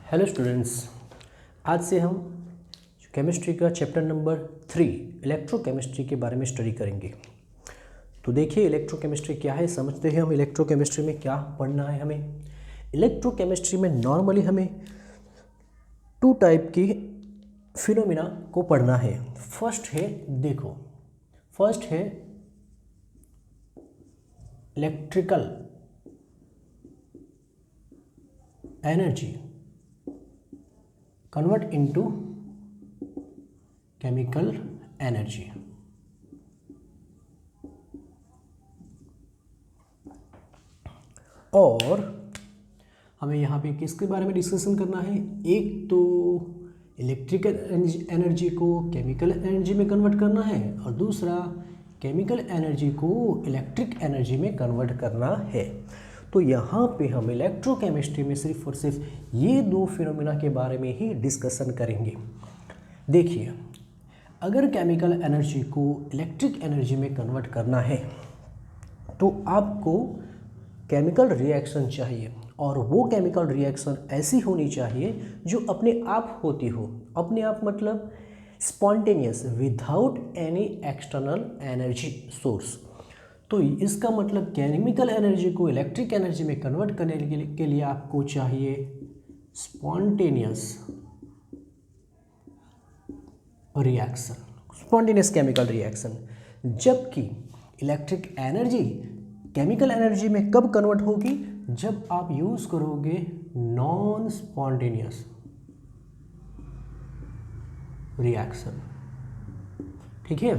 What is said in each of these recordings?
Hello students, आज से हम केमिस्ट्री का चैप्टर नंबर 3 इलेक्ट्रोकेमिस्ट्री के बारे में स्टडी करेंगे। तो देखिए इलेक्ट्रोकेमिस्ट्री क्या है, समझते हैं हम इलेक्ट्रोकेमिस्ट्री में क्या पढ़ना है। हमें इलेक्ट्रोकेमिस्ट्री में नॉर्मली हमें टू टाइप की फिनोमिना को पढ़ना है। फर्स्ट है electrical energy convert into chemical energy। और हमें यहाँ पे किसके बारे में डिस्कशन करना है, एक तो इलेक्ट्रिकल एनर्जी को केमिकल एनर्जी में कन्वर्ट करना है और दूसरा केमिकल एनर्जी को इलेक्ट्रिक एनर्जी में कन्वर्ट करना है। तो यहाँ पे हम इलेक्ट्रोकेमिस्ट्री में सिर्फ और सिर्फ ये दो फिनोमिना के बारे में ही डिस्कशन करेंगे। देखिए, अगर केमिकल एनर्जी को इलेक्ट्रिक एनर्जी में कन्वर्ट करना है तो आपको केमिकल रिएक्शन चाहिए, और वो केमिकल रिएक्शन ऐसी होनी चाहिए जो अपने आप होती हो। अपने आप मतलब spontaneous, without any external energy source. तो इसका मतलब केमिकल एनर्जी को इलेक्ट्रिक एनर्जी में कन्वर्ट करने के लिए आपको चाहिए spontaneous reaction, spontaneous chemical reaction. जबकि इलेक्ट्रिक एनर्जी केमिकल एनर्जी में कब कन्वर्ट होगी, जब आप यूज करोगे नॉन स्पॉन्टेनियस रिएक्शन। ठीक है,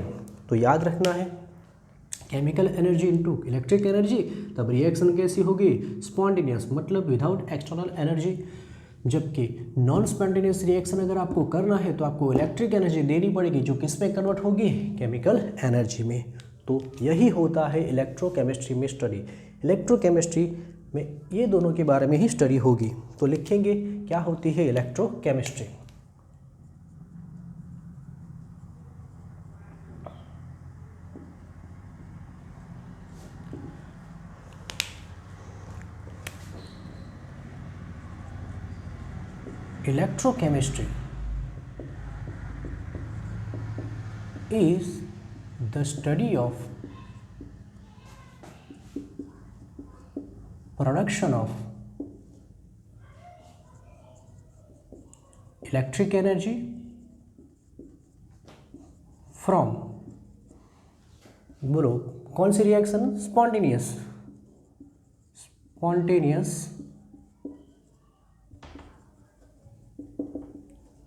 तो याद रखना है chemical energy into electric energy, तब रिएक्शन कैसी होगी, स्पॉन्टेनियस मतलब विदाउट एक्सटर्नल एनर्जी। जबकि नॉन स्पॉन्टेनियस रिएक्शन अगर आपको करना है तो आपको इलेक्ट्रिक एनर्जी देनी पड़ेगी, जो किस में कन्वर्ट होगी, केमिकल एनर्जी में। तो यही होता है इलेक्ट्रोकेमिस्ट्री में स्टडी। इलेक्ट्रोकेमिस्ट्री में ये दोनों के बारे में ही स्टडी होगी। तो लिखेंगे क्या होती है electrochemistry. Electrochemistry is the study of production of electric energy from, बोलो कौन सी reaction, spontaneous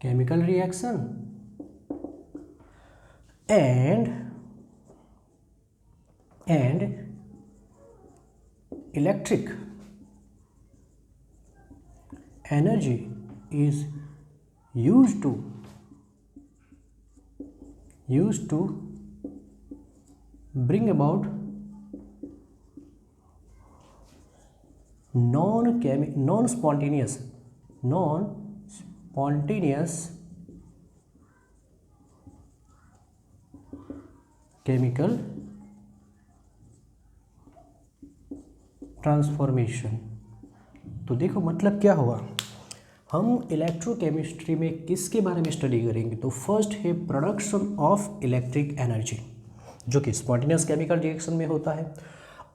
chemical reaction and electric energy is used to bring about non-spontaneous chemical transformation. तो देखो मतलब क्या हुआ, हम इलेक्ट्रोकेमिस्ट्री में किसके बारे में स्टडी करेंगे, तो फर्स्ट है प्रोडक्शन ऑफ इलेक्ट्रिक एनर्जी, जो कि स्पॉन्टेनियस केमिकल रिएक्शन में होता है।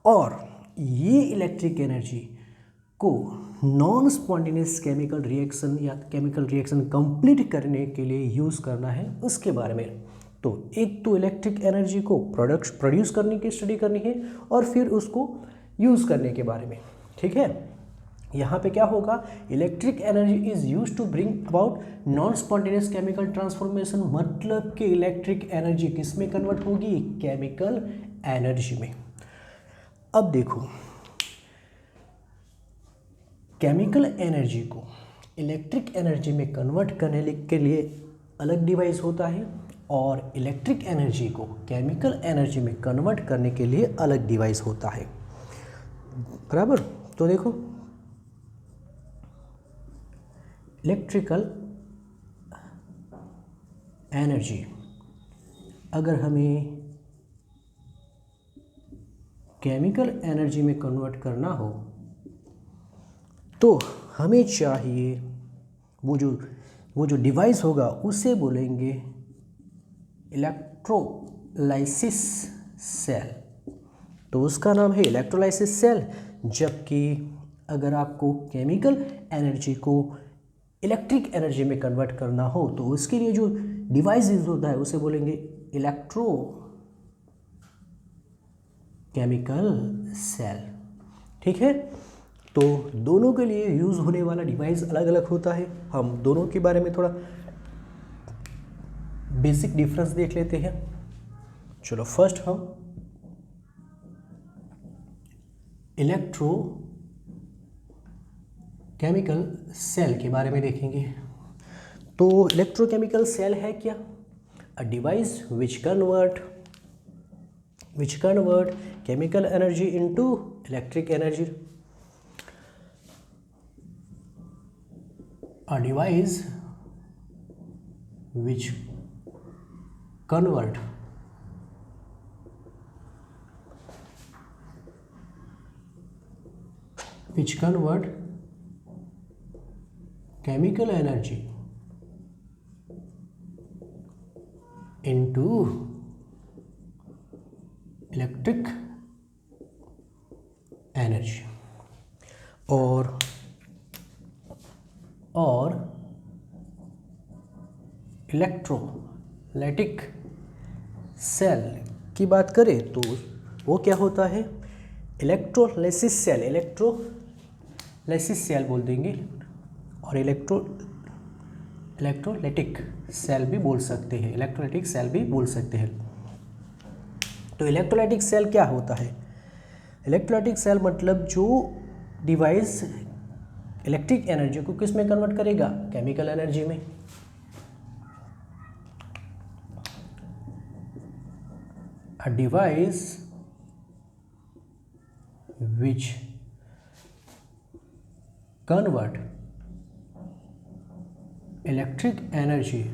और ये इलेक्ट्रिक एनर्जी को नॉन स्पॉन्टेनियस केमिकल रिएक्शन या केमिकल रिएक्शन कंप्लीट करने के लिए यूज़ करना है, उसके बारे में। तो एक तो इलेक्ट्रिक एनर्जी को प्रोड्यूस करने की स्टडी करनी है और फिर उसको यूज़ करने के बारे में। ठीक है, यहाँ पे क्या होगा, electric energy is use to bring about non spontaneous chemical transformation, मतलब कि इलेक्ट्रिक एनर्जी किस में कन्वर्ट होगी, केमिकल एनर्जी में। अब देखो, केमिकल एनर्जी को इलेक्ट्रिक एनर्जी में कन्वर्ट करने के लिए अलग डिवाइस होता है और इलेक्ट्रिक एनर्जी को केमिकल एनर्जी में कन्वर्ट करने के लिए अलग डिवाइस होता है, बराबर। तो देखो, इलेक्ट्रिकल एनर्जी अगर हमें केमिकल एनर्जी में कन्वर्ट करना हो तो हमें चाहिए वो जो डिवाइस होगा उसे बोलेंगे इलेक्ट्रोलाइसिस सेल। तो उसका नाम है इलेक्ट्रोलाइसिस सेल। जबकि अगर आपको केमिकल एनर्जी को इलेक्ट्रिक एनर्जी में कन्वर्ट करना हो तो उसके लिए जो डिवाइस यूज होता है उसे बोलेंगे इलेक्ट्रो केमिकल सेल। ठीक है, तो दोनों के लिए यूज होने वाला डिवाइस अलग अलग होता है। हम दोनों के बारे में थोड़ा बेसिक डिफरेंस देख लेते हैं। चलो फर्स्ट हम इलेक्ट्रो केमिकल सेल के बारे में देखेंगे। तो इलेक्ट्रोकेमिकल सेल है क्या? A device which convert chemical energy into electric energy. A device which convert chemical energy into electric energy. और इलेक्ट्रोलाइटिक सेल की बात करें तो वो क्या होता है? इलेक्ट्रोलाइसिस सेल बोल देंगे, और इलेक्ट्रोलाइटिक सेल भी बोल सकते हैं, इलेक्ट्रोलाइटिक सेल भी बोल सकते हैं। तो इलेक्ट्रोलाइटिक सेल क्या होता है? इलेक्ट्रोलाइटिक सेल मतलब जो डिवाइस इलेक्ट्रिक एनर्जी को किस में कन्वर्ट करेगा? केमिकल एनर्जी में। A device which convert electric energy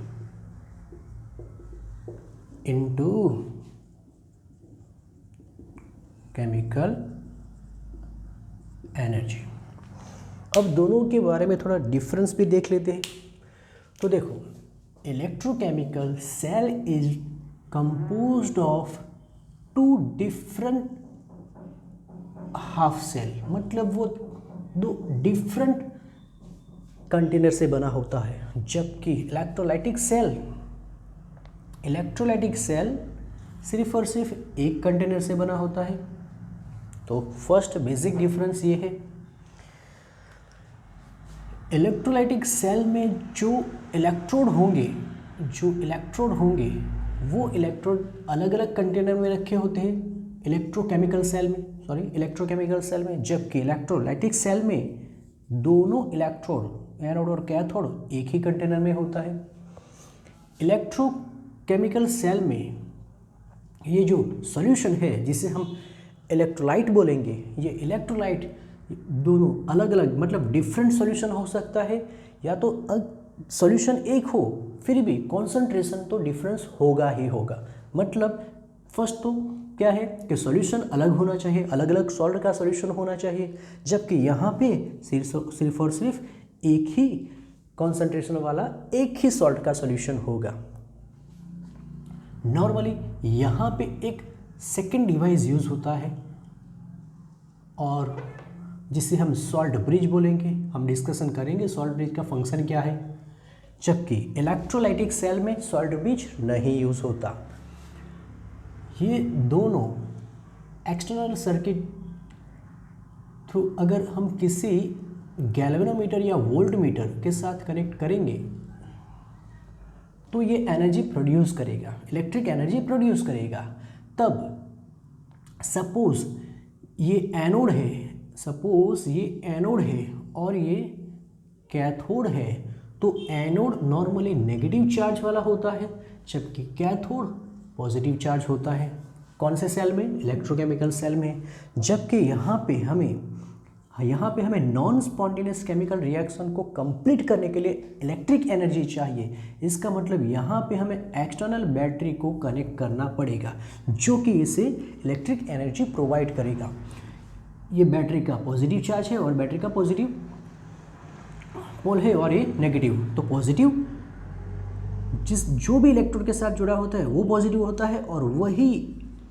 into chemical energy. अब दोनों के बारे में थोड़ा डिफरेंस भी देख लेते हैं। तो देखो, electrochemical cell is composed of 2 different half cell, मतलब वो 2 डिफरेंट कंटेनर से बना होता है। जबकि इलेक्ट्रोलाइटिक सेल सिर्फ और सिर्फ एक कंटेनर से बना होता है। तो फर्स्ट बेसिक डिफरेंस ये है, इलेक्ट्रोलाइटिक सेल में जो इलेक्ट्रोड होंगे वो इलेक्ट्रोड अलग अलग कंटेनर में रखे होते हैं इलेक्ट्रोकेमिकल सेल में। जबकि इलेक्ट्रोलाइटिक सेल में दोनों इलेक्ट्रोड, एनोड और कैथोड, एक ही कंटेनर में होता है। इलेक्ट्रोकेमिकल सेल में ये जो सॉल्यूशन है जिसे हम इलेक्ट्रोलाइट बोलेंगे, ये इलेक्ट्रोलाइट दोनों अलग अलग मतलब डिफरेंट सॉल्यूशन हो सकता है, या तो सॉल्यूशन एक हो फिर भी कॉन्सेंट्रेशन तो डिफरेंस होगा ही होगा। मतलब फर्स्ट तो क्या है कि सॉल्यूशन अलग होना चाहिए, अलग अलग सॉल्ट का सॉल्यूशन होना चाहिए। जबकि यहाँ पे सिर्फ और सिर्फ एक ही कॉन्सेंट्रेशन वाला एक ही सॉल्ट का सॉल्यूशन होगा। नॉर्मली यहाँ पे एक सेकेंड डिवाइस यूज होता है और जिसे हम सॉल्ट ब्रिज बोलेंगे। हम डिस्कशन करेंगे सॉल्ट ब्रिज का फंक्शन क्या है। जबकि इलेक्ट्रोलाइटिक सेल में सॉल्ट ब्रिज नहीं यूज होता। ये दोनों एक्सटर्नल सर्किट थ्रू अगर हम किसी गैल्वेनोमीटर या वोल्टमीटर के साथ कनेक्ट करेंगे तो ये एनर्जी प्रोड्यूस करेगा, इलेक्ट्रिक एनर्जी प्रोड्यूस करेगा। तब सपोज ये एनोड है और ये कैथोड है, तो एनोड नॉर्मली नेगेटिव चार्ज वाला होता है जबकि कैथोड पॉजिटिव चार्ज होता है। कौन से सेल में? इलेक्ट्रोकेमिकल सेल में। जबकि यहाँ पे हमें नॉन स्पॉन्टेनियस केमिकल रिएक्शन को कंप्लीट करने के लिए इलेक्ट्रिक एनर्जी चाहिए। इसका मतलब यहाँ पे हमें एक्सटर्नल बैटरी को कनेक्ट करना पड़ेगा जो कि इसे इलेक्ट्रिक एनर्जी प्रोवाइड करेगा। ये बैटरी का पॉजिटिव चार्ज है और बैटरी का पॉजिटिव पोल है और ये नेगेटिव। तो पॉजिटिव जो भी इलेक्ट्रोड के साथ जुड़ा होता है वो पॉजिटिव होता है और वही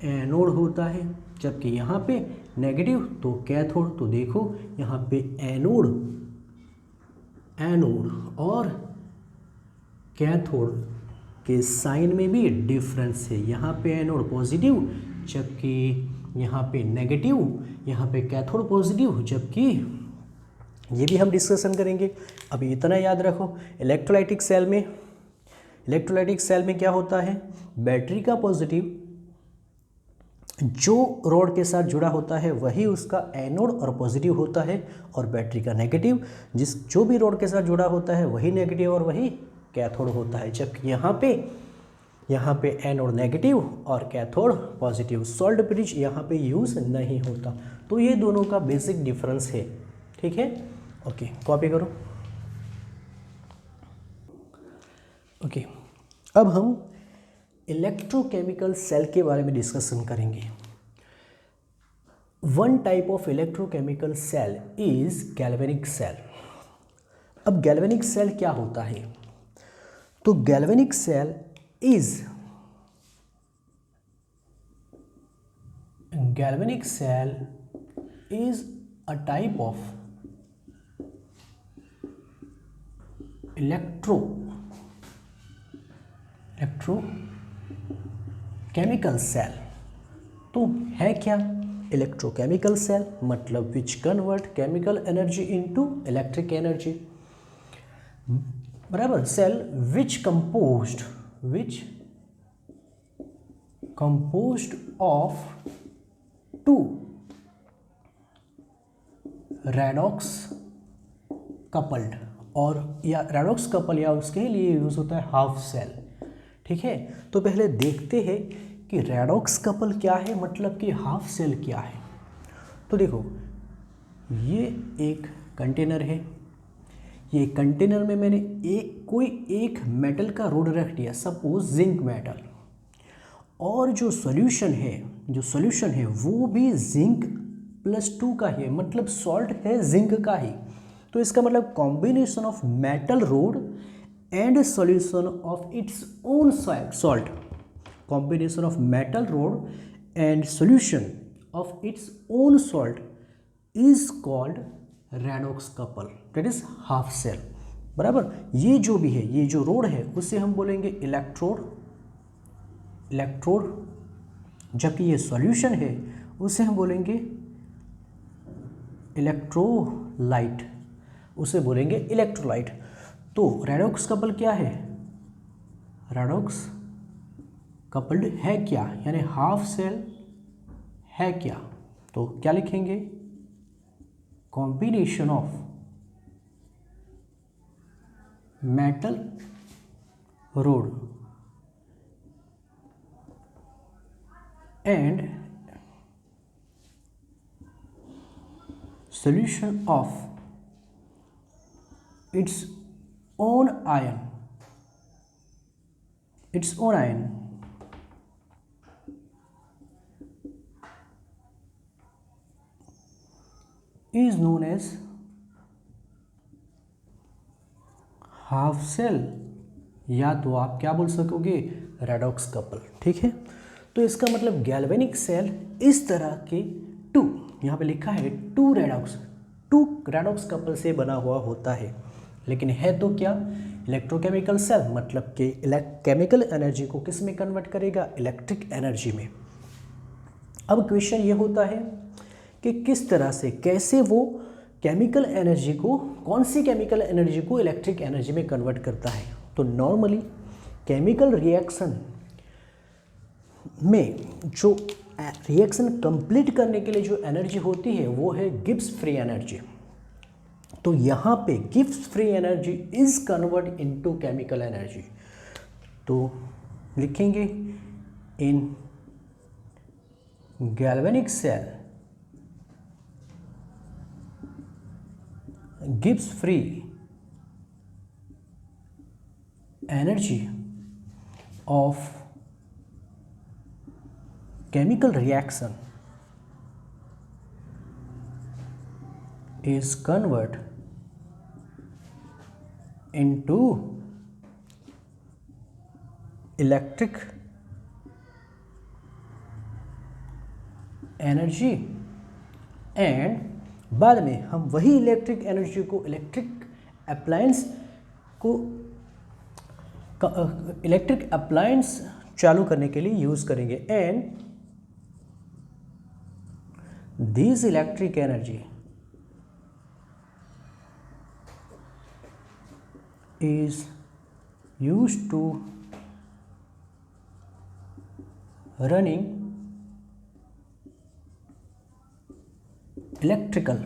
एनोड होता है, जबकि यहाँ पे नेगेटिव तो कैथोड। तो देखो यहाँ पे एनोड और कैथोड के साइन में भी डिफरेंस है। यहाँ पे एनोड पॉजिटिव जबकि यहाँ पे नेगेटिव, यहाँ पे कैथोड पॉजिटिव जबकि, ये भी हम डिस्कशन करेंगे। अभी इतना याद रखो, इलेक्ट्रोलाइटिक सेल में क्या होता है, बैटरी का पॉजिटिव जो रॉड के साथ जुड़ा होता है वही उसका एनोड और पॉजिटिव होता है, और बैटरी का नेगेटिव जो भी रॉड के साथ जुड़ा होता है वही नेगेटिव और वही कैथोड होता है। जबकि यहाँ पे एनोड नेगेटिव और कैथोड पॉजिटिव। सॉल्ट ब्रिज यहाँ पे यूज़ नहीं होता। तो ये दोनों का बेसिक डिफरेंस है, ठीक है। ओके, कॉपी करो। ओके, अब हम इलेक्ट्रोकेमिकल सेल के बारे में डिस्कशन करेंगे। One type of electrochemical cell is galvanic cell. अब गैल्वेनिक सेल क्या होता है, तो galvanic cell is a type of electrochemical cell. तो है क्या इलेक्ट्रोकेमिकल सेल, मतलब which convert chemical energy into electric energy, बराबर। Cell which composed of two redox coupled, और या रेडॉक्स कपल या उसके लिए यूज होता है हाफ सेल, ठीक है। तो पहले देखते हैं कि रेडॉक्स कपल क्या है, मतलब कि हाफ सेल क्या है। तो देखो, ये एक कंटेनर है, ये कंटेनर में मैंने कोई एक मेटल का रोड रख दिया, सपोज जिंक मेटल, और जो सॉल्यूशन है वो भी जिंक +2 का है, मतलब सॉल्ट है जिंक का ही। तो इसका मतलब combination of metal rod and solution of its own salt, combination of metal rod and solution of its own salt is called redox couple, that is half cell, बराबर। ये जो भी है, ये जो रोड है उसे हम बोलेंगे इलेक्ट्रोड, जबकि ये सॉल्यूशन है उसे हम बोलेंगे इलेक्ट्रोलाइट, उसे बोलेंगे इलेक्ट्रोलाइट। तो रेडॉक्स कपल क्या है, रेडॉक्स कपल्ड है क्या, यानी हाफ सेल है क्या। तो क्या लिखेंगे, combination of metal rod and solution of its own ion is known as half cell, या तो आप क्या बोल सकोगे, रेडॉक्स कपल, ठीक है। तो इसका मतलब गैल्वेनिक सेल इस तरह के यहाँ पे लिखा है टू रेडॉक्स कपल से बना हुआ होता है, लेकिन है तो क्या इलेक्ट्रोकेमिकल सेल, मतलब कि केमिकल एनर्जी को किस में कन्वर्ट करेगा, इलेक्ट्रिक एनर्जी में। अब क्वेश्चन ये होता है कि किस तरह से, कैसे वो केमिकल एनर्जी को, कौन सी केमिकल एनर्जी को इलेक्ट्रिक एनर्जी में कन्वर्ट करता है। तो नॉर्मली केमिकल रिएक्शन में जो रिएक्शन कंप्लीट करने के लिए जो एनर्जी होती है वो है गिब्स फ्री एनर्जी। तो यहाँ पे Gibbs free energy is convert into chemical energy. तो लिखेंगे in galvanic cell Gibbs free energy of chemical reaction is convert into electric energy, and बाद में हम वही इलेक्ट्रिक एनर्जी को इलेक्ट्रिक अप्लायंस चालू करने के लिए यूज करेंगे, and this electric energy is used to running electrical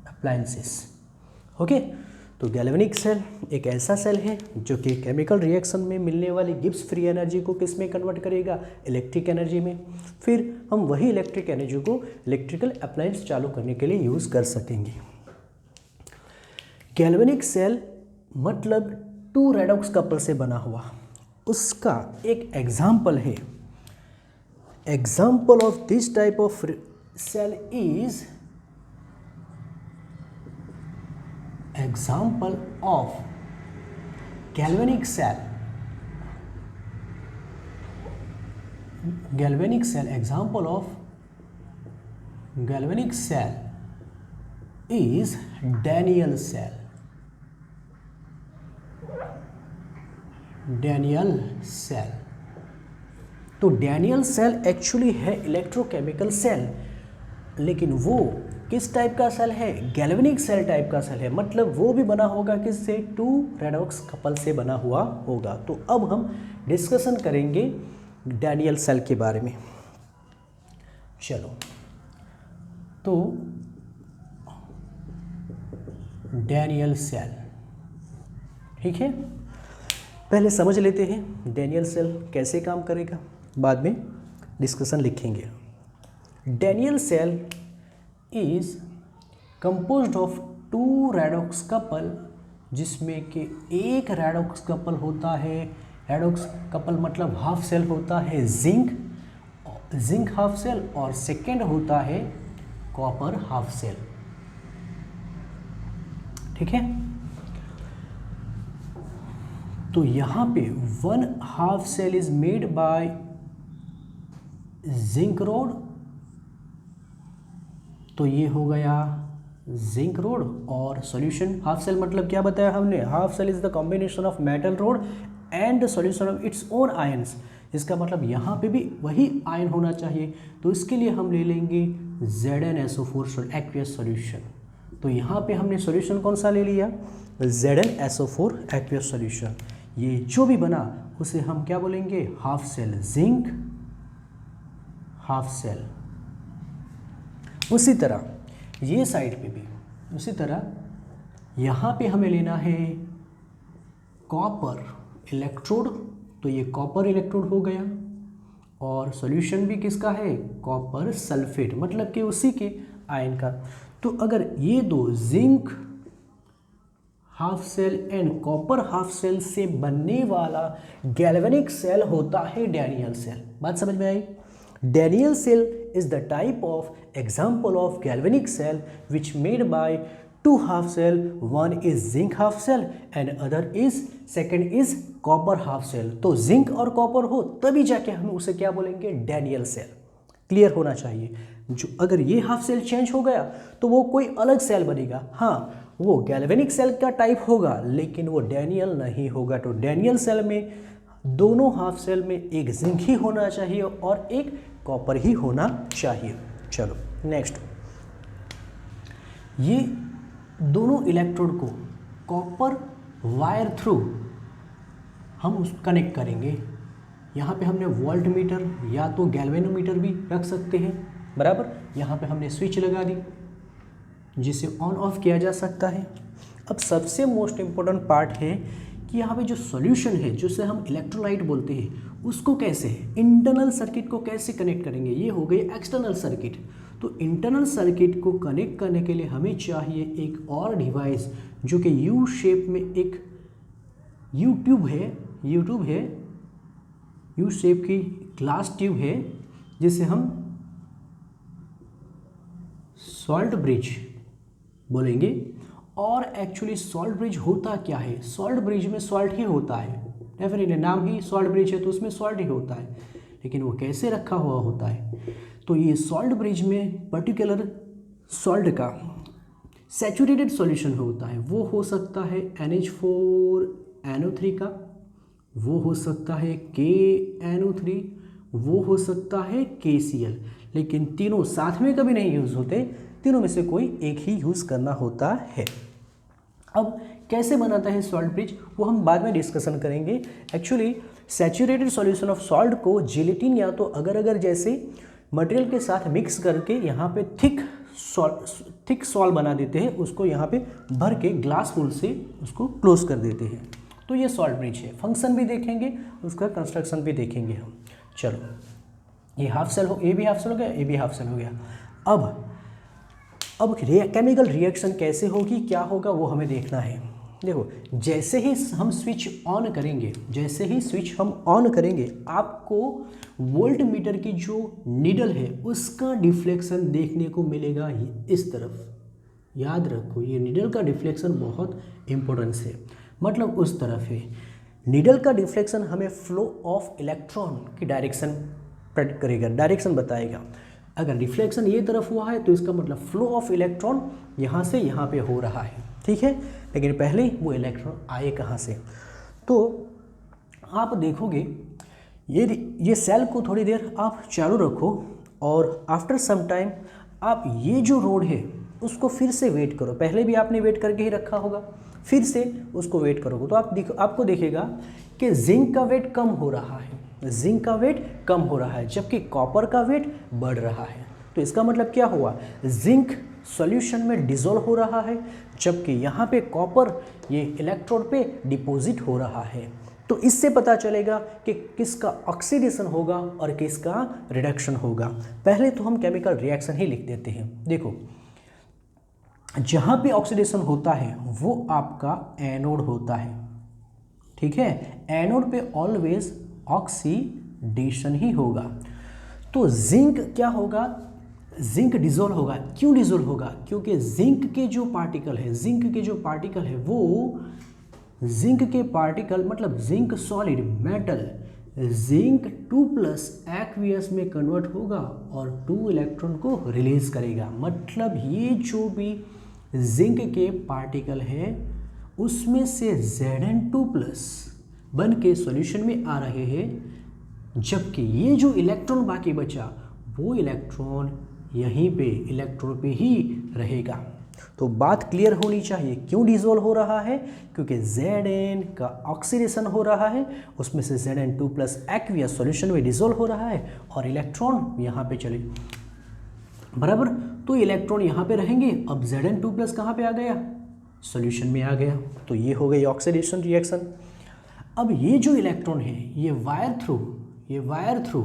appliances. Okay, तो गैल्वेनिक सेल एक ऐसा सेल है जो कि केमिकल रिएक्शन में मिलने वाली गिब्स फ्री एनर्जी को किस में कन्वर्ट करेगा, इलेक्ट्रिक एनर्जी में। फिर हम वही इलेक्ट्रिक एनर्जी को इलेक्ट्रिकल अप्लायंस चालू करने के लिए यूज़ कर सकेंगे। गैल्वेनिक सेल मतलब 2 रेडॉक्स कपल से बना हुआ, उसका एक एग्जाम्पल है। Example of this type of cell is example of galvanic cell. Example of galvanic cell is Daniell cell. तो डैनियल सेल एक्चुअली है इलेक्ट्रोकेमिकल सेल, लेकिन वो किस टाइप का सेल है, गैल्वेनिक सेल टाइप का सेल है। मतलब वो भी बना होगा किससे, 2 रेडॉक्स कपल से बना हुआ होगा। तो अब हम डिस्कशन करेंगे डैनियल सेल के बारे में। चलो, तो डैनियल सेल, ठीक है, पहले समझ लेते हैं डैनियल सेल कैसे काम करेगा, बाद में डिस्कशन लिखेंगे। Daniell cell is composed of 2 redox couple, जिसमें कि एक रेडॉक्स कपल होता है, रेडॉक्स कपल मतलब हाफ सेल होता है जिंक हाफ सेल, और सेकेंड होता है कॉपर हाफ सेल, ठीक है। तो यहाँ पे 1 half cell is made by zinc rod, तो ये हो गया जिंक रोड, और सॉल्यूशन हाफ सेल मतलब क्या बताया हमने, half cell is the combination of metal rod and the solution of its own ions. इसका मतलब यहाँ पे भी वही आयन होना चाहिए, तो इसके लिए हम ले लेंगे ZnSO4 एक्वियस सॉल्यूशन। तो यहाँ पे हमने सॉल्यूशन कौन सा ले लिया, ZnSO4 एक्वियस सॉल्यूशन। ये जो भी बना उसे हम क्या बोलेंगे, half cell zinc half cell. उसी तरह ये साइड पे भी उसी तरह यहाँ पे हमें लेना है कॉपर इलेक्ट्रोड, तो ये कॉपर इलेक्ट्रोड हो गया, और सॉल्यूशन भी किसका है, कॉपर सल्फेट, मतलब कि उसी के आयन का। तो अगर ये 2 zinc half cell and copper half cell से बनने वाला गैल्वेनिक सेल होता है डैनियल सेल। बात समझ में आई। Daniell cell is the type of example of galvanic cell which made by 2 half cell, one is zinc half cell and second is copper half cell। तो जिंक और copper हो तभी जाके हम उसे क्या बोलेंगे, डैनियल सेल। क्लियर होना चाहिए। जो अगर ये हाफ सेल चेंज हो गया तो वो कोई अलग सेल बनेगा, हाँ वो गैल्वेनिक सेल का टाइप होगा, लेकिन वो डैनियल नहीं होगा। तो डैनियल सेल में दोनों हाफ सेल में एक जिंक ही होना चाहिए और एक कॉपर ही होना चाहिए। चलो नेक्स्ट, ये दोनों इलेक्ट्रोड को कॉपर वायर थ्रू हम उस कनेक्ट करेंगे। यहाँ पे हमने वोल्ट मीटर या तो गैल्वेनोमीटर भी रख सकते हैं, बराबर। यहाँ पे हमने स्विच लगा दी जिसे ऑन ऑफ किया जा सकता है। अब सबसे मोस्ट इम्पोर्टेंट पार्ट है कि यहाँ पे जो सॉल्यूशन है जिसे हम इलेक्ट्रोलाइट बोलते हैं, उसको कैसे इंटरनल सर्किट को कैसे कनेक्ट करेंगे। ये हो गई एक्सटर्नल सर्किट। तो इंटरनल सर्किट को कनेक्ट करने के लिए हमें चाहिए एक और डिवाइस जो कि यू शेप में एक ट्यूब है, यू शेप की ग्लास ट्यूब है, जिसे हम सॉल्ट ब्रिज बोलेंगे। और एक्चुअली सॉल्ट ब्रिज होता क्या है, सॉल्ट ब्रिज में सॉल्ट ही होता है, डेफिनेटली नाम ही सॉल्ट ब्रिज है तो उसमें सॉल्ट ही होता है, लेकिन वो कैसे रखा हुआ होता है। तो ये सॉल्ट ब्रिज में पर्टिकुलर सॉल्ट का सैचुरेटेड सॉल्यूशन होता है, वो हो सकता है NH4NO3 का, वो हो सकता है KNO3, वो हो सकता है KCl, लेकिन तीनों साथ में कभी नहीं यूज़ होते, तीनों में से कोई एक ही यूज़ करना होता है। अब कैसे बनाता है सॉल्ट ब्रिज वो हम बाद में डिस्कशन करेंगे। Actually saturated solution of salt को जिलेटिन या तो अगर जैसे मटेरियल के साथ मिक्स करके यहाँ पे थिक सॉल्ट बना देते हैं, उसको यहाँ पे भर के ग्लास फुल से उसको क्लोज कर देते हैं। तो ये सॉल्ट ब्रिज है, फंक्शन भी देखेंगे, उसका कंस्ट्रक्शन भी देखेंगे हम। चलो ये हाफ सेल हो, ये भी हाफ सेल हो गया, ये भी हाफ सेल हो गया। अब केमिकल रिएक्शन कैसे होगी, क्या होगा वो हमें देखना है। देखो जैसे ही हम स्विच ऑन करेंगे, जैसे ही स्विच हम ऑन करेंगे, आपको वोल्ट मीटर की जो नीडल है उसका डिफ्लेक्शन देखने को मिलेगा इस तरफ। याद रखो ये नीडल का डिफ्लेक्शन बहुत इंपॉर्टेंस है, मतलब उस तरफ है। नीडल का डिफ्लेक्शन हमें फ्लो ऑफ इलेक्ट्रॉन की डायरेक्शन प्रेडिक्ट करेगा, डायरेक्शन बताएगा। अगर रिफ्लेक्शन ये तरफ हुआ है तो इसका मतलब फ्लो ऑफ इलेक्ट्रॉन यहाँ से यहाँ पे हो रहा है, ठीक है। लेकिन पहले वो इलेक्ट्रॉन आए कहाँ से, तो आप देखोगे ये सेल को थोड़ी देर आप चालू रखो और आफ्टर सम टाइम आप ये जो रोड है उसको फिर से वेट करो। पहले भी आपने वेट करके ही रखा होगा, फिर से उसको वेट करोगे तो आपको देखेगा कि जिंक का वेट कम हो रहा है, जिंक का वेट कम हो रहा है, जबकि कॉपर का वेट बढ़ रहा है। तो इसका मतलब क्या हुआ, जिंक सॉल्यूशन में डिसॉल्व हो रहा है, जबकि यहाँ पे कॉपर ये इलेक्ट्रोड पे डिपॉजिट हो रहा है। तो इससे पता चलेगा कि किसका ऑक्सीडेशन होगा और किसका रिडक्शन होगा। पहले तो हम केमिकल रिएक्शन ही लिख देते हैं। देखो जहाँ पे ऑक्सीडेशन होता है वो आपका एनोड होता है, ठीक है। एनोड पे ऑलवेज ऑक्सीडेशन ही होगा। तो जिंक क्या होगा, जिंक डिसॉल्व होगा। क्यों डिसॉल्व होगा, क्योंकि जिंक के जो पार्टिकल है वो जिंक के पार्टिकल मतलब zinc solid metal zinc 2+ aqueous में कन्वर्ट होगा और 2 इलेक्ट्रॉन को रिलीज करेगा। मतलब ये जो भी जिंक के पार्टिकल है उसमें से Zn2+ बन के सॉल्यूशन में आ रहे हैं, जबकि ये जो इलेक्ट्रॉन बाकी बचा वो इलेक्ट्रॉन यहीं पे इलेक्ट्रोड पे ही रहेगा। तो बात क्लियर होनी चाहिए, क्यों डिसॉल्व हो रहा है, क्योंकि Zn का ऑक्सीडेशन हो रहा है, उसमें से Zn2+ एक्वियस सॉल्यूशन में डिसॉल्व हो रहा है और इलेक्ट्रॉन यहाँ पे चले बराबर। तो इलेक्ट्रॉन यहाँ पे रहेंगे। अब Zn2+ कहाँ पे आ गया, सॉल्यूशन में आ गया। तो ये हो गई ऑक्सीडेशन रिएक्शन। अब ये जो इलेक्ट्रॉन है ये वायर थ्रू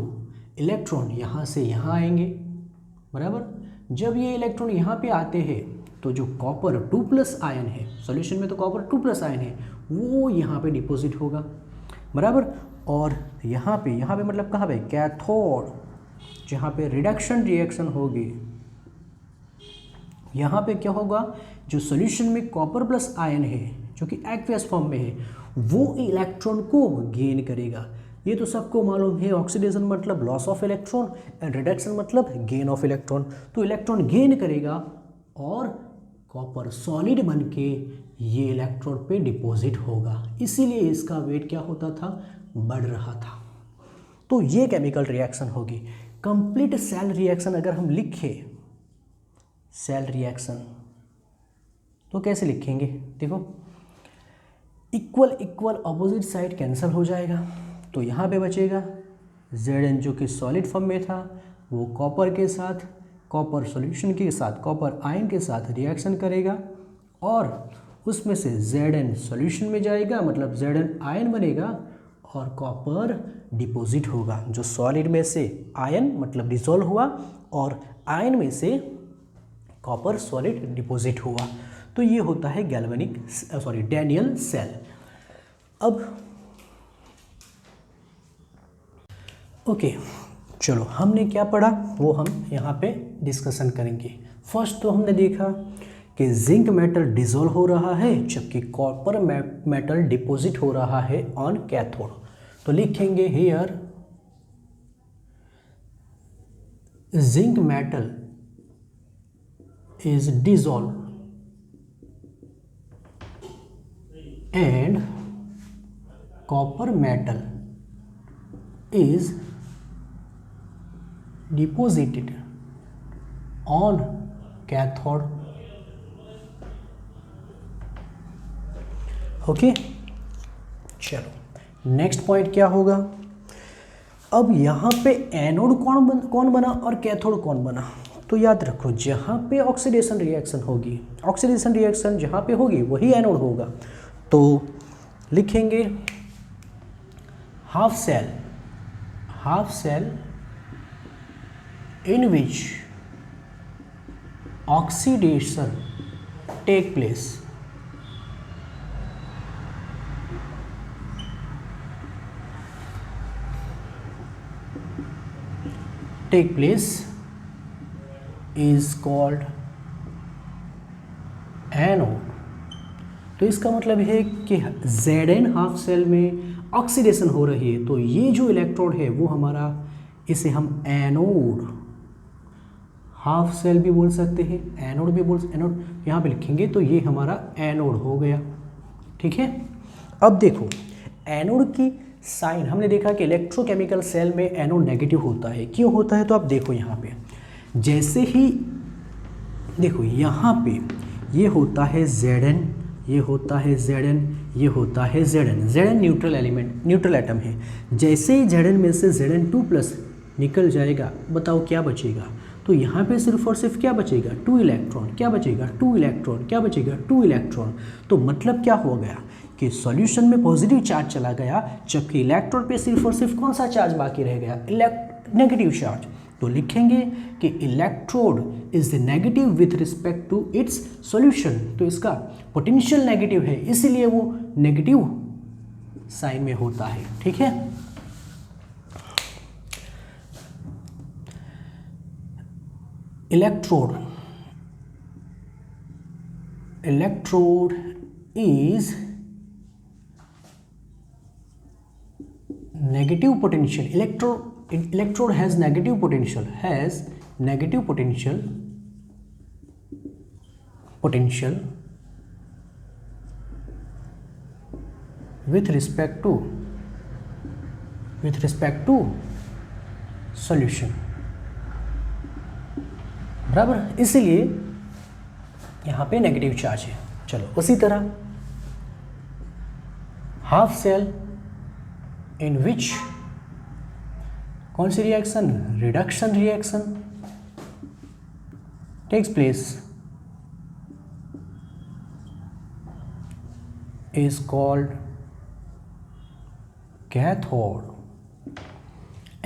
इलेक्ट्रॉन यहाँ से यहाँ आएंगे बराबर। जब ये इलेक्ट्रॉन यहाँ पे आते हैं तो जो कॉपर 2+ आयन है, सॉल्यूशन में तो कॉपर 2+ आयन है, वो यहाँ पे डिपॉजिट होगा बराबर। और यहाँ पे मतलब कहाँ पे, कैथोड, जहाँ पे रिडक्शन रिएक्शन होगी। यहाँ पे क्या होगा, जो सॉल्यूशन में कॉपर प्लस आयन है जो कि एक्वियस फॉर्म में है वो इलेक्ट्रॉन को गेन करेगा। ये तो सबको मालूम है, ऑक्सीडेशन मतलब loss of electron and reduction मतलब गेन ऑफ इलेक्ट्रॉन। तो इलेक्ट्रॉन गेन करेगा और कॉपर सॉलिड बन के ये इलेक्ट्रोड पे डिपॉजिट होगा, इसीलिए इसका वेट क्या होता था, बढ़ रहा था। तो ये केमिकल रिएक्शन होगी। कंप्लीट सेल रिएक्शन अगर हम लिखें, सेल रिएक्शन तो कैसे लिखेंगे, देखो इक्वल अपोजिट साइड कैंसिल हो जाएगा, तो यहाँ पे बचेगा Zn जो कि सॉलिड फॉर्म में था वो कॉपर के साथ, कॉपर सॉल्यूशन के साथ, कॉपर आयन के साथ रिएक्शन करेगा और उसमें से Zn सॉल्यूशन में जाएगा, मतलब Zn आयन बनेगा और कॉपर डिपॉजिट होगा। जो सॉलिड में से आयन मतलब डिसॉल्व हुआ और आयन में से कॉपर सॉलिड डिपॉजिट हुआ। तो ये होता है डैनियल सेल। अब ओके, चलो हमने क्या पढ़ा वो हम यहाँ पे डिस्कशन करेंगे। फर्स्ट तो हमने देखा कि जिंक मेटल डिसॉल्व हो रहा है जबकि कॉपर मेटल डिपॉजिट हो रहा है ऑन कैथोड। तो लिखेंगे here zinc metal is dissolve and copper metal is deposited on cathode। Okay चलो नेक्स्ट पॉइंट क्या होगा। अब यहाँ पे एनोड कौन बना और कैथोड कौन बना। तो याद रखो जहाँ पे ऑक्सीडेशन रिएक्शन होगी, ऑक्सीडेशन रिएक्शन जहाँ पे होगी वही एनोड होगा। तो लिखेंगे half cell in which oxidation take place is called anode. तो इसका मतलब है कि Zn हाफ सेल में ऑक्सीडेशन हो रही है, तो ये जो इलेक्ट्रोड है वो हमारा, इसे हम एनोड, हाफ सेल भी बोल सकते हैं, एनोड भी एनोड यहाँ पे लिखेंगे तो ये हमारा एनोड हो गया। ठीक है, अब देखो एनोड की साइन हमने देखा कि इलेक्ट्रोकेमिकल सेल में एनोड नेगेटिव होता है। क्यों होता है तो आप देखो यहाँ पे, जैसे ही देखो यहाँ पे ये होता है Zn, ये होता है Zn, ये होता है Zn। Zn neutral element, neutral atom है। जैसे ही Zn में से Zn2+ निकल जाएगा, बताओ क्या बचेगा। तो यहाँ पे सिर्फ और सिर्फ क्या बचेगा, 2 इलेक्ट्रॉन। क्या बचेगा, 2 इलेक्ट्रॉन। क्या बचेगा, 2 इलेक्ट्रॉन। तो मतलब क्या हो गया कि सॉल्यूशन में पॉजिटिव चार्ज चला गया, जबकि इलेक्ट्रोड पे सिर्फ और सिर्फ कौन सा चार्ज बाकी रह गया, नेगेटिव चार्ज। तो लिखेंगे कि electrode is negative with respect to its solution. तो इसका पोटेंशियल नेगेटिव है, इसीलिए वो नेगेटिव साइन में होता है। ठीक है, electrode is negative potential, electrode has negative potential with respect to solution। बराबर, इसीलिए यहाँ पे नेगेटिव चार्ज है। चलो उसी तरह हाफ सेल इन विच कौन सी reaction, reduction reaction takes place is called cathode.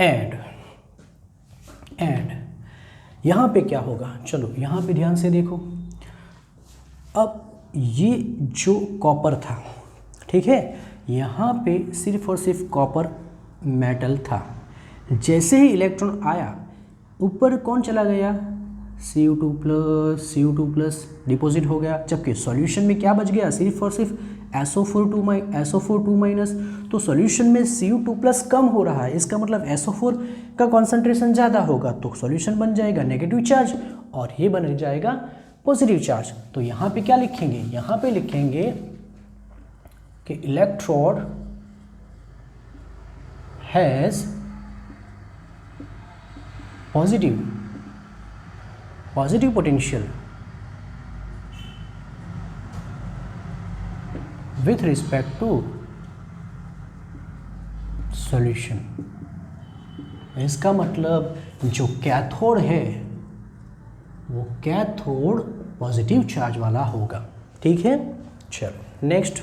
And यहाँ पे क्या होगा, चलो यहाँ पे ध्यान से देखो। अब ये जो कॉपर था, ठीक है, यहाँ पे सिर्फ और सिर्फ कॉपर मेटल था। जैसे ही इलेक्ट्रॉन आया ऊपर कौन चला गया, Cu2+ डिपॉजिट हो गया, जबकि सॉल्यूशन में क्या बच गया, सिर्फ और सिर्फ SO4 तो सॉल्यूशन में Cu2+ कम हो रहा है, इसका मतलब SO4 का कॉन्सेंट्रेशन ज़्यादा होगा, तो सॉल्यूशन बन जाएगा नेगेटिव चार्ज और ये बन जाएगा पॉजिटिव चार्ज। तो यहाँ पे क्या लिखेंगे, यहाँ पे लिखेंगे कि electrode has positive potential with respect to solution. इसका मतलब जो कैथोड है वो कैथोड पॉजिटिव चार्ज वाला होगा। ठीक है, चलो नेक्स्ट,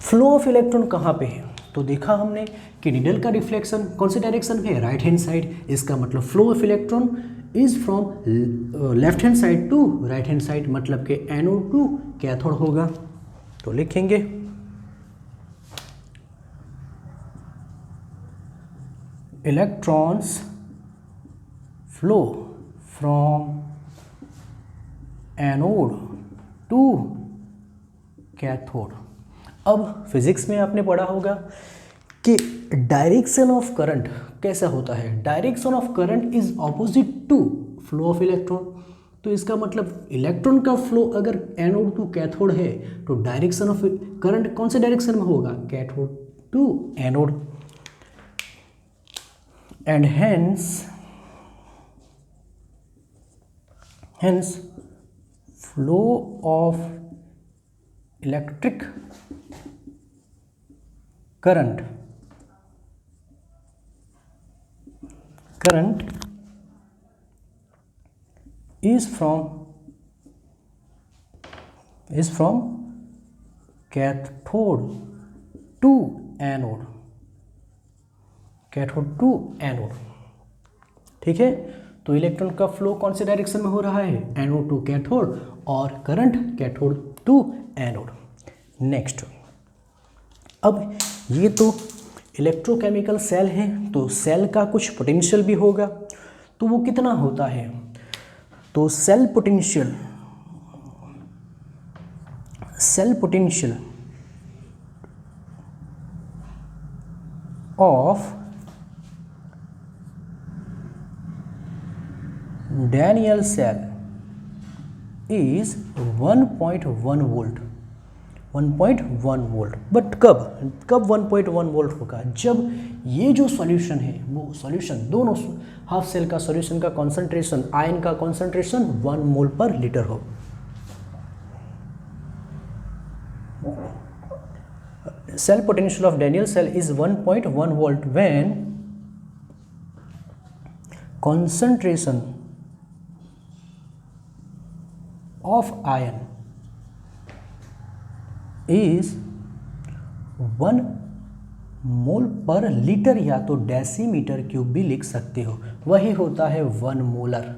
फ्लो ऑफ इलेक्ट्रॉन कहाँ पे है। तो देखा हमने कि नीडल का रिफ्लेक्शन कौन से डायरेक्शन में है, राइट हैंड साइड। इसका मतलब flow of electron is from left hand side to right hand side, मतलब कि एनोड टू कैथोड होगा। तो लिखेंगे electrons flow from anode to cathode. अब फिजिक्स में आपने पढ़ा होगा कि डायरेक्शन ऑफ करंट कैसा होता है। Direction of current is opposite to flow of electron. तो इसका मतलब इलेक्ट्रॉन का फ्लो अगर एनोड टू कैथोड है तो डायरेक्शन ऑफ करंट कौन से डायरेक्शन में होगा, cathode to anode. And hence flow of electric current is from cathode to anode, ठीक है। तो इलेक्ट्रॉन का फ्लो कौन से डायरेक्शन में हो रहा है, एनोड टू कैथोड, और current cathode to anode. Next, अब ये तो इलेक्ट्रोकेमिकल सेल है, तो सेल का कुछ पोटेंशियल भी होगा, तो वो कितना होता है, तो cell potential of Daniell cell is 1.1 volt. 1.1 volt. But कब 1.1 वोल्ट होगा, जब ये जो सॉल्यूशन है वो सॉल्यूशन दोनों हाफ सेल का सॉल्यूशन का कॉन्सेंट्रेशन, आयन का कॉन्सेंट्रेशन 1 मोल पर लीटर हो। Cell potential of Daniell cell is 1.1 volt when concentration of ion is 1 mole per litre, या तो डेसीमीटर क्यूब भी लिख सकते हो, वही होता है 1 मोलर।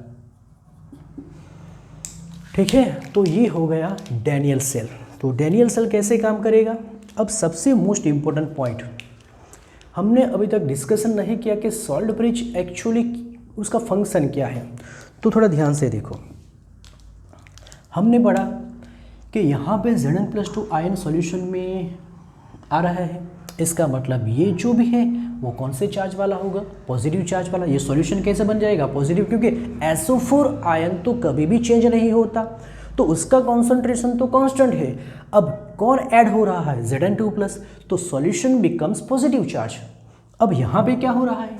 ठीक है, तो ये हो गया Daniell सेल। तो Daniell सेल कैसे काम करेगा। अब सबसे मोस्ट इम्पोर्टेंट पॉइंट, हमने अभी तक डिस्कशन नहीं किया कि सॉल्ट ब्रिज एक्चुअली उसका फंक्शन क्या है, तो थोड़ा ध्यान से देखो। हमने पढ़ा कि यहाँ पे Zn+2 आयन सॉल्यूशन में आ रहा है, इसका मतलब ये जो भी है वो कौन से चार्ज वाला होगा, पॉजिटिव चार्ज वाला। ये सॉल्यूशन कैसे बन जाएगा, पॉजिटिव, क्योंकि SO4 आयन तो कभी भी चेंज नहीं होता, तो उसका कॉन्सेंट्रेशन तो कांस्टेंट है। अब कौन ऐड हो रहा है, Zn2+, तो सॉल्यूशन बिकम्स पॉजिटिव चार्ज। अब यहाँ पे क्या हो रहा है,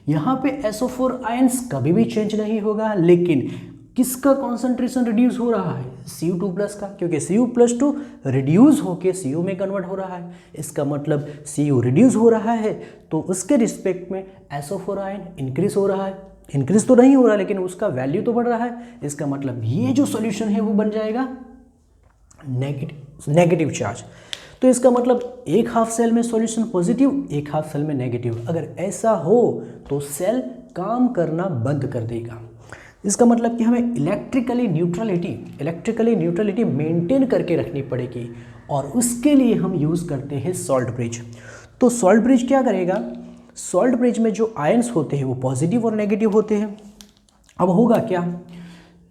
यहाँ पे SO4 आयन्स कभी भी चेंज नहीं होगा, लेकिन किसका कॉन्सेंट्रेशन रिड्यूस हो रहा है, Cu2+ का, क्योंकि Cu+2 रिड्यूस होके Cu में कन्वर्ट हो रहा है। इसका मतलब Cu रिड्यूस हो रहा है, तो उसके रिस्पेक्ट में SO4 आयन इंक्रीज हो रहा है। इंक्रीज तो नहीं हो रहा, लेकिन उसका वैल्यू तो बढ़ रहा है। इसका मतलब ये जो सॉल्यूशन है वो बन जाएगा नेगेटिव चार्ज। तो इसका मतलब एक हाफ सेल में सॉल्यूशन पॉजिटिव, एक हाफ सेल में नेगेटिव। अगर ऐसा हो तो सेल काम करना बंद कर देगा। इसका मतलब कि हमें इलेक्ट्रिकली न्यूट्रलिटी मेंटेन करके रखनी पड़ेगी, और उसके लिए हम यूज़ करते हैं सॉल्ट ब्रिज। तो सॉल्ट ब्रिज क्या करेगा, सॉल्ट ब्रिज में जो आयंस होते हैं वो पॉजिटिव और नेगेटिव होते हैं। अब होगा क्या,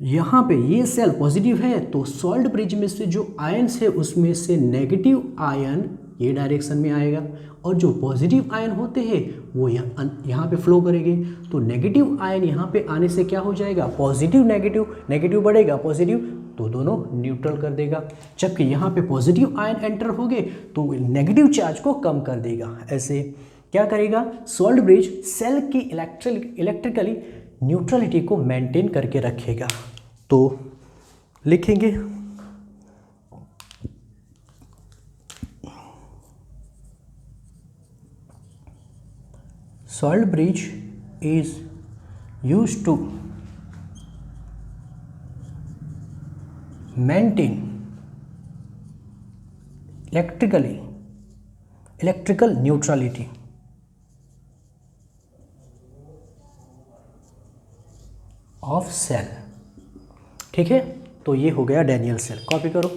यहाँ पे ये सेल पॉजिटिव है, तो सॉल्ट ब्रिज में से जो आयंस है उसमें से नेगेटिव आयन ये डायरेक्शन में आएगा, और जो पॉजिटिव आयन होते हैं वो यहाँ पे फ्लो करेंगे। तो नेगेटिव आयन यहाँ पे आने से क्या हो जाएगा, पॉजिटिव नेगेटिव बढ़ेगा, पॉजिटिव, तो दोनों न्यूट्रल कर देगा। जबकि यहाँ पे पॉजिटिव आयन एंटर हो गए तो नेगेटिव चार्ज को कम कर देगा। ऐसे क्या करेगा, सॉल्ट ब्रिज सेल की इलेक्ट्रिकली न्यूट्रलिटी को मेंटेन करके रखेगा। तो लिखेंगे salt bridge is used to maintain electrical neutrality of cell। ठीक है, तो ये हो गया Daniell सेल। कॉपी करो।